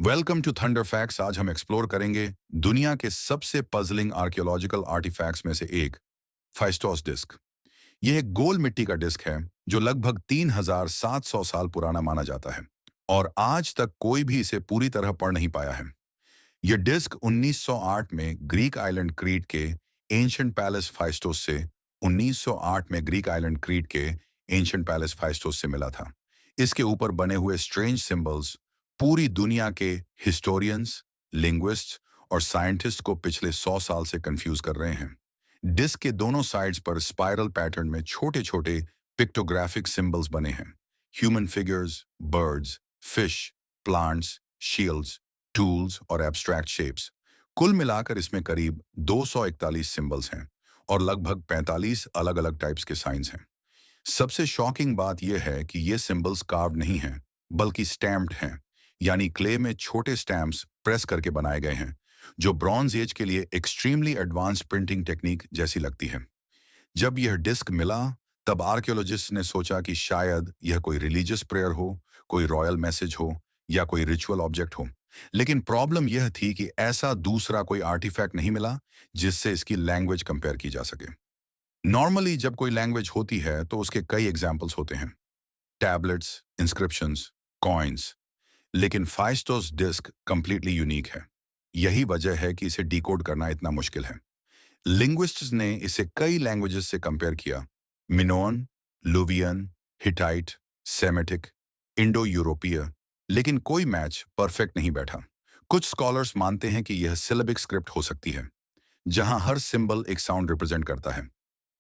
Welcome to thunder facts. आज हम explore करेंगे दुनिया के सबसे पजलिंग आर्कियोलॉजिकल आर्टिफैक्ट्स में से एक, फाइस्टोस डिस्क। यह एक गोल मिट्टी का डिस्क है जो लगभग 3700 साल पुराना माना जाता है और आज तक कोई भी इसे पूरी तरह पढ़ नहीं पाया है। यह डिस्क 1908 में ग्रीक आइलैंड क्रीट के एंशिएंट पैलेस फाइस्टोस से 1908 में ग्रीक आइलैंड क्रीट के एंशिएंट पैलेस फाइस्टोस से मिला था। इसके ऊपर बने हुए स्ट्रेंज सिंबल्स पूरी दुनिया के हिस्टोरियंस, लिंग्विस्ट्स और साइंटिस्ट को पिछले 100 साल से कंफ्यूज कर रहे हैं। डिस्क के दोनों साइड्स पर स्पाइरल पैटर्न में छोटे छोटे पिक्टोग्राफिक सिंबल्स बने हैं। Human figures, birds, fish, plants, shields, tools और एब्स्ट्रैक्ट शेप्स। कुल मिलाकर इसमें करीब 241 सिंबल्स हैं और लगभग 45 अलग अलग टाइप्स के साइंस हैं। सबसे शॉकिंग बात यह है कि ये सिंबल्स कार्व्ड नहीं हैं, बल्कि स्टैम्प्ड हैं, यानी क्ले में छोटे स्टैम्प्स प्रेस करके बनाए गए हैं, जो ब्रॉन्ज एज के लिए एक्सट्रीमली एडवांस्ड प्रिंटिंग टेक्निक जैसी लगती है। जब यह डिस्क मिला, तब आर्कियोलॉजिस्ट ने सोचा कि शायद यह कोई रिलीजियस प्रेयर हो, कोई रॉयल मैसेज हो या कोई रिचुअल ऑब्जेक्ट हो। लेकिन प्रॉब्लम यह थी कि ऐसा दूसरा कोई आर्टिफैक्ट नहीं मिला जिससे इसकी लैंग्वेज कंपेयर की जा सके। नॉर्मली जब कोई लैंग्वेज होती है तो उसके कई एग्जाम्पल्स होते हैं, टैबलेट्स, इंस्क्रिप्शंस, कॉइन्स। लेकिन फाइस्टोस डिस्क कंप्लीटली यूनिक है। यही वजह है कि इसे डिकोड करना इतना मुश्किल है। लिंग्विस्ट्स ने इसे कई लैंग्वेजेस से कंपेयर किया, मिनोअन, लुवियन, हिटाइट, सेमेटिक, इंडो यूरोपीय, लेकिन कोई मैच परफेक्ट नहीं बैठा। कुछ स्कॉलर्स मानते हैं कि यह सिलेबिक स्क्रिप्ट हो सकती है, जहां हर सिंबल एक साउंड रिप्रेजेंट करता है,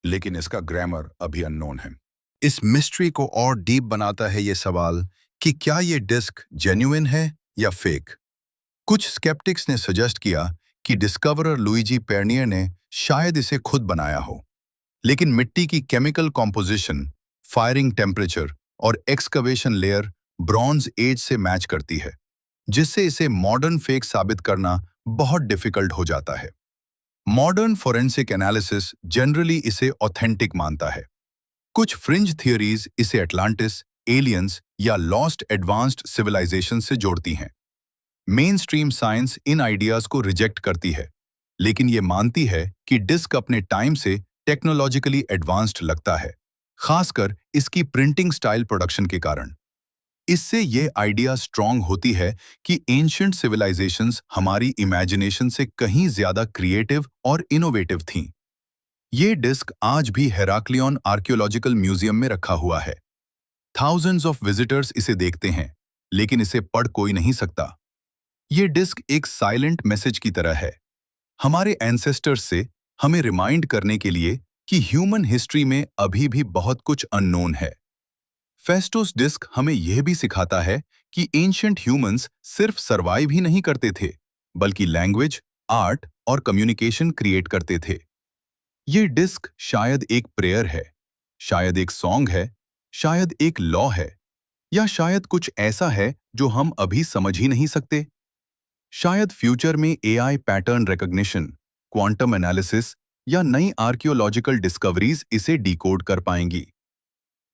लेकिन इसका ग्रामर अभी अननोन है। इस मिस्ट्री को और डीप बनाता है ये सवाल कि क्या ये डिस्क जेन्युइन है या फेक। कुछ स्केप्टिक्स ने सजेस्ट किया कि डिस्कवरर लुइजी पेर्नियर ने शायद इसे खुद बनाया हो, लेकिन मिट्टी की केमिकल कॉम्पोजिशन, फायरिंग टेम्परेचर और एक्सकवेशन लेयर ब्रॉन्ज एज से मैच करती है, जिससे इसे मॉडर्न फेक साबित करना बहुत डिफिकल्ट हो जाता है। मॉडर्न फोरेंसिक एनालिसिस जनरली इसे ऑथेंटिक मानता है। कुछ फ्रिंज थियरीज इसे अटलांटिस, एलियंस या लॉस्ट एडवांस्ड सिविलाइजेशन से जोड़ती हैं। मेन स्ट्रीम साइंस इन आइडियाज को रिजेक्ट करती है, लेकिन ये मानती है कि डिस्क अपने टाइम से टेक्नोलॉजिकली एडवांस्ड लगता है, खासकर इसकी प्रिंटिंग स्टाइल प्रोडक्शन के कारण। इससे ये आइडिया स्ट्रांग होती है कि एंशिएंट सिविलाइजेशंस हमारी इमेजिनेशन से कहीं ज्यादा क्रिएटिव और इनोवेटिव थीं। ये डिस्क आज भी हेराक्लियन आर्कियोलॉजिकल म्यूजियम में रखा हुआ है। थाउजेंड्स ऑफ विजिटर्स इसे देखते हैं, लेकिन इसे पढ़ कोई नहीं सकता। ये डिस्क एक साइलेंट मैसेज की तरह है, हमारे एंसेस्टर्स से हमें रिमाइंड करने के लिए कि ह्यूमन हिस्ट्री में अभी भी बहुत कुछ अननोन है। फेस्टोस डिस्क हमें यह भी सिखाता है कि एंशिएंट ह्यूमंस सिर्फ सर्वाइव ही नहीं करते थे, बल्कि लैंग्वेज, आर्ट और कम्युनिकेशन क्रिएट करते थे। ये डिस्क शायद एक प्रेयर है, शायद एक सॉन्ग है, शायद एक लॉ है, या शायद कुछ ऐसा है जो हम अभी समझ ही नहीं सकते। शायद फ्यूचर में AI pattern recognition, quantum analysis या नई आर्कियोलॉजिकल डिस्कवरीज इसे डिकोड कर पाएंगी।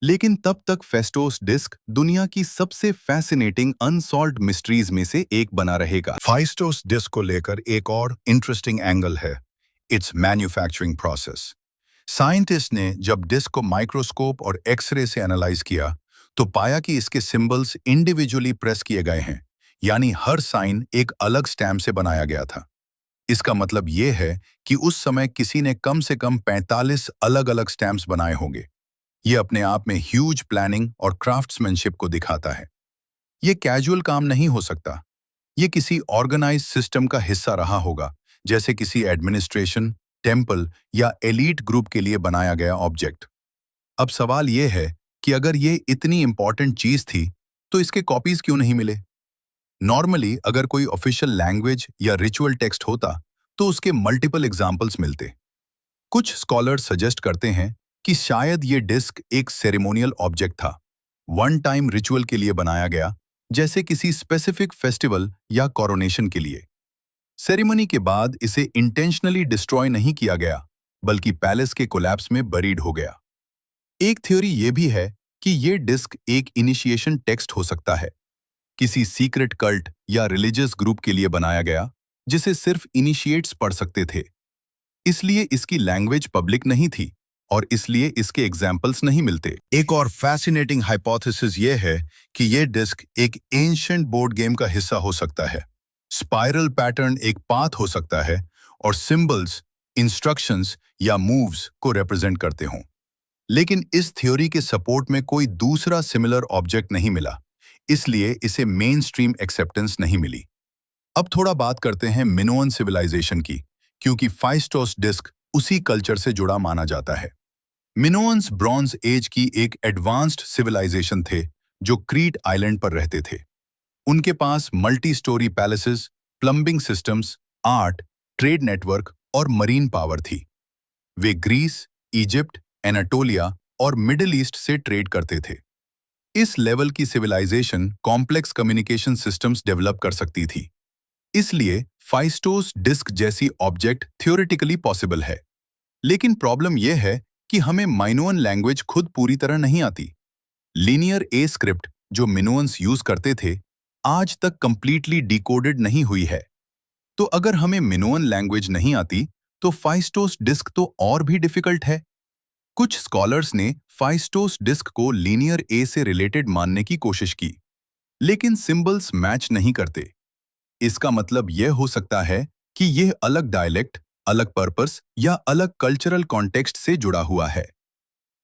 लेकिन तब तक फेस्टोस डिस्क दुनिया की सबसे फैसिनेटिंग अनसॉल्व्ड मिस्ट्रीज में से एक बना रहेगा। फाइस्टोस डिस्क को लेकर एक और इंटरेस्टिंग एंगल है, इट्स मैन्युफैक्चरिंग प्रोसेस। साइंटिस्ट ने जब डिस्क को माइक्रोस्कोप और एक्सरे से एनालाइज किया, तो पाया कि इसके सिंबल्स इंडिविजुअली प्रेस किए गए हैं, यानी हर साइन एक अलग स्टैम्प से बनाया गया था। इसका मतलब यह है कि उस समय किसी ने कम से कम 45 अलग अलग स्टैम्प्स बनाए होंगे। यह अपने आप में ह्यूज प्लानिंग और क्राफ्ट्समैनशिप को दिखाता है। यह कैजुअल काम नहीं हो सकता, यह किसी ऑर्गेनाइज्ड सिस्टम का हिस्सा रहा होगा, जैसे किसी एडमिनिस्ट्रेशन, टेम्पल या एलीट ग्रुप के लिए बनाया गया ऑब्जेक्ट। अब सवाल यह है कि अगर ये इतनी इंपॉर्टेंट चीज थी, तो इसके कॉपीज क्यों नहीं मिले? नॉर्मली अगर कोई ऑफिशियल लैंग्वेज या रिचुअल टेक्स्ट होता, तो उसके मल्टीपल एग्जाम्पल्स मिलते। कुछ स्कॉलर्स सजेस्ट करते हैं कि शायद ये डिस्क एक सेरेमोनियल ऑब्जेक्ट था, वन टाइम रिचुअल के लिए बनाया गया, जैसे किसी स्पेसिफिक फेस्टिवल या कोरोनेशन के लिए। सेरेमनी के बाद इसे इंटेंशनली डिस्ट्रॉय नहीं किया गया, बल्कि पैलेस के कोलैप्स में बरीड हो गया। एक थ्योरी ये भी है कि ये डिस्क एक इनिशिएशन टेक्स्ट हो सकता है, किसी सीक्रेट कल्ट या रिलीजियस ग्रुप के लिए बनाया गया, जिसे सिर्फ इनिशिएट्स पढ़ सकते थे। इसलिए इसकी लैंग्वेज पब्लिक नहीं थी और इसलिए इसके एग्जाम्पल्स नहीं मिलते। एक और फैसिनेटिंग हाइपोथेसिस ये है कि ये डिस्क एक एंशिएंट बोर्ड गेम का हिस्सा हो सकता है। स्पाइरल पैटर्न एक पाथ हो सकता है और सिंबल्स, इंस्ट्रक्शंस या मूव्स को रिप्रेजेंट करते हों। लेकिन इस थ्योरी के सपोर्ट में कोई दूसरा सिमिलर ऑब्जेक्ट नहीं मिला, इसलिए इसे मेन स्ट्रीम एक्सेप्टेंस नहीं मिली। अब थोड़ा बात करते हैं मिनोअन सिविलाइजेशन की, क्योंकि फाइस्टोस डिस्क उसी कल्चर से जुड़ा माना जाता है। मिनोअन्स ब्रॉन्ज एज की एक एडवांस्ड सिविलाइजेशन थे जो क्रीट आइलैंड पर रहते थे। उनके पास multi storey palaces, plumbing systems, art, trade network और मरीन पावर थी। वे ग्रीस, इजिप्ट, एनाटोलिया और मिडिल ईस्ट से ट्रेड करते थे। इस लेवल की civilisation complex communication systems develop कर सकती थी। इसलिए फाइस्टोस डिस्क जैसी ऑब्जेक्ट थ्योरेटिकली पॉसिबल है। लेकिन प्रॉब्लम यह है कि हमें माइनोअन लैंग्वेज खुद पूरी तरह नहीं आती। लीनियर ए स्क्रिप्ट जो मिनोअन्स यूज करते थे, आज तक कंप्लीटली डिकोडेड नहीं हुई है। तो अगर हमें मिनोअन लैंग्वेज नहीं आती, तो फाइस्टोस डिस्क तो और भी डिफिकल्ट है। कुछ स्कॉलर्स ने फाइस्टोस डिस्क को लीनियर ए से रिलेटेड मानने की कोशिश की, लेकिन सिंबल्स मैच नहीं करते। इसका मतलब यह हो सकता है कि यह अलग डायलेक्ट, अलग पर्पस या अलग कल्चरल कॉन्टेक्स्ट से जुड़ा हुआ है।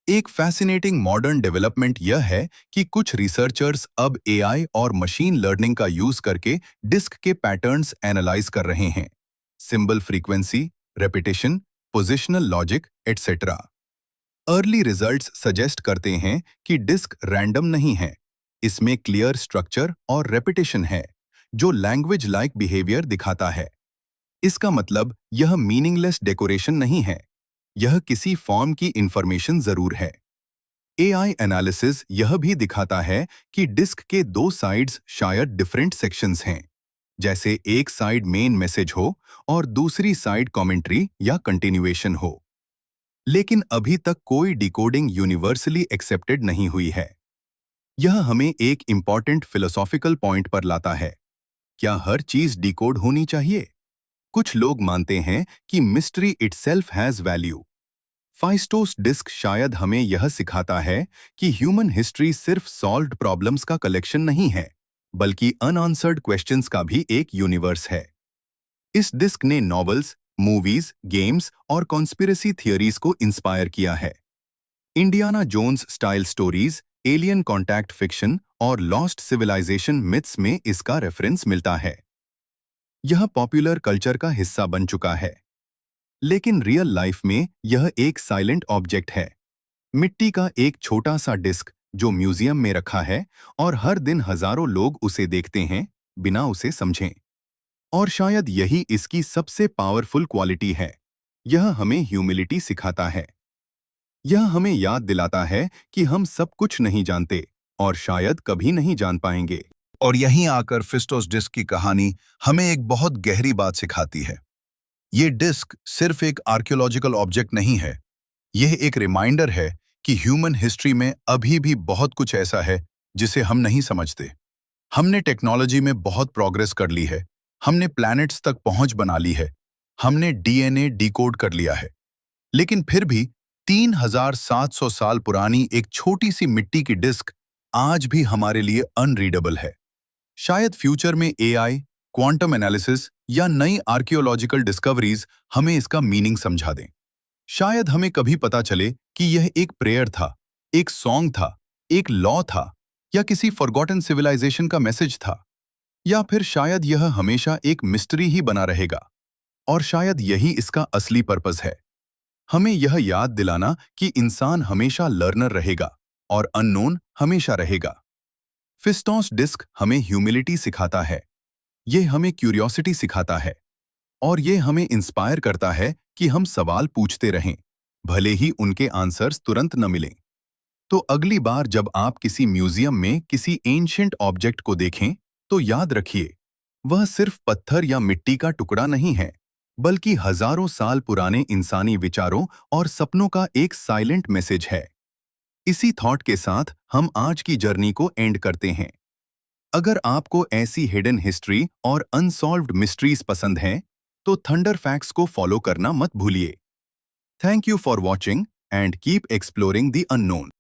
एक फैसिनेटिंग मॉडर्न डेवलपमेंट यह है कि कुछ रिसर्चर्स अब एआई और मशीन लर्निंग का यूज करके डिस्क के पैटर्न्स एनालाइज कर रहे हैं। Symbol frequency, repetition, positional logic, etcetera. Early results suggest करते हैं कि डिस्क रैंडम नहीं है। इसमें क्लियर स्ट्रक्चर और रेपिटेशन है, जो लैंग्वेज लाइक बिहेवियर दिखाता है। इसका मतलब यह मीनिंगलेस डेकोरेशन नहीं है, यह किसी फॉर्म की इंफॉर्मेशन जरूर है। एआई एनालिसिस यह भी दिखाता है कि डिस्क के दो साइड्स शायद डिफरेंट सेक्शंस हैं, जैसे एक साइड मेन मैसेज हो और दूसरी साइड कमेंट्री या कंटिन्यूएशन हो। लेकिन अभी तक कोई डिकोडिंग यूनिवर्सली एक्सेप्टेड नहीं हुई है। यह हमें एक इंपॉर्टेंट फिलोसॉफिकल पॉइंट पर लाता है। क्या हर चीज डिकोड होनी चाहिए? कुछ लोग मानते हैं कि mystery itself has value. Phaistos disc शायद हमें यह सिखाता है कि ह्यूमन हिस्ट्री सिर्फ सॉल्व्ड प्रॉब्लम्स का कलेक्शन नहीं है, बल्कि अनआंसर्ड क्वेश्चंस का भी एक यूनिवर्स है। इस डिस्क ने नॉवेल्स, मूवीज, गेम्स और कॉन्स्पिरेसी थियरीज को इंस्पायर किया है। Indiana Jones style stories, alien contact fiction और लॉस्ट सिविलाइजेशन मिथ्स में इसका रेफरेंस मिलता है। यह पॉपुलर कल्चर का हिस्सा बन चुका है। लेकिन रियल लाइफ में यह एक साइलेंट ऑब्जेक्ट है। मिट्टी का एक छोटा सा डिस्क जो म्यूजियम में रखा है और हर दिन हजारों लोग उसे देखते हैं, बिना उसे समझें। और शायद यही इसकी सबसे पावरफुल क्वालिटी है। यह हमें ह्यूमिलिटी सिखाता है। यह हमें याद दिलाता है कि हम सब कुछ नहीं जानते और शायद कभी नहीं जान पाएंगे। और यहीं आकर फिस्टोस डिस्क की कहानी हमें एक बहुत गहरी बात सिखाती है। ये डिस्क सिर्फ एक आर्कियोलॉजिकल ऑब्जेक्ट नहीं है, यह एक रिमाइंडर है कि ह्यूमन हिस्ट्री में अभी भी बहुत कुछ ऐसा है जिसे हम नहीं समझते। हमने टेक्नोलॉजी में बहुत प्रोग्रेस कर ली है, हमने प्लैनेट्स तक पहुंच बना ली है, हमने डीएनए डिकोड कर लिया है, लेकिन फिर भी 3700 साल पुरानी एक छोटी सी मिट्टी की डिस्क आज भी हमारे लिए अनरीडेबल है। शायद फ्यूचर में एआई, क्वांटम एनालिसिस या नई आर्कियोलॉजिकल डिस्कवरीज हमें इसका मीनिंग समझा दें। शायद हमें कभी पता चले कि यह एक प्रेयर था, एक सॉन्ग था, एक लॉ था, या किसी फॉरगॉटन सिविलाइजेशन का मैसेज था। या फिर शायद यह हमेशा एक मिस्ट्री ही बना रहेगा। और शायद यही इसका असली पर्पस है, हमें यह याद दिलाना कि इंसान हमेशा लर्नर रहेगा और अननोन हमेशा रहेगा। फिस्टोस डिस्क हमें ह्यूमिलिटी सिखाता है, यह हमें क्यूरियोसिटी सिखाता है, और यह हमें इंस्पायर करता है कि हम सवाल पूछते रहें, भले ही उनके आंसर्स तुरंत न मिलें। तो अगली बार जब आप किसी म्यूजियम में किसी एंशिएंट ऑब्जेक्ट को देखें, तो याद रखिए, वह सिर्फ पत्थर या मिट्टी का टुकड़ा नहीं है, बल्कि हजारों साल पुराने इंसानी विचारों और सपनों का एक साइलेंट मैसेज है। इसी थॉट के साथ हम आज की जर्नी को एंड करते हैं। अगर आपको ऐसी हिडन हिस्ट्री और अनसॉल्व्ड मिस्ट्रीज पसंद हैं, तो थंडर फैक्ट्स को फॉलो करना मत भूलिए। Thank you for watching and keep exploring the unknown.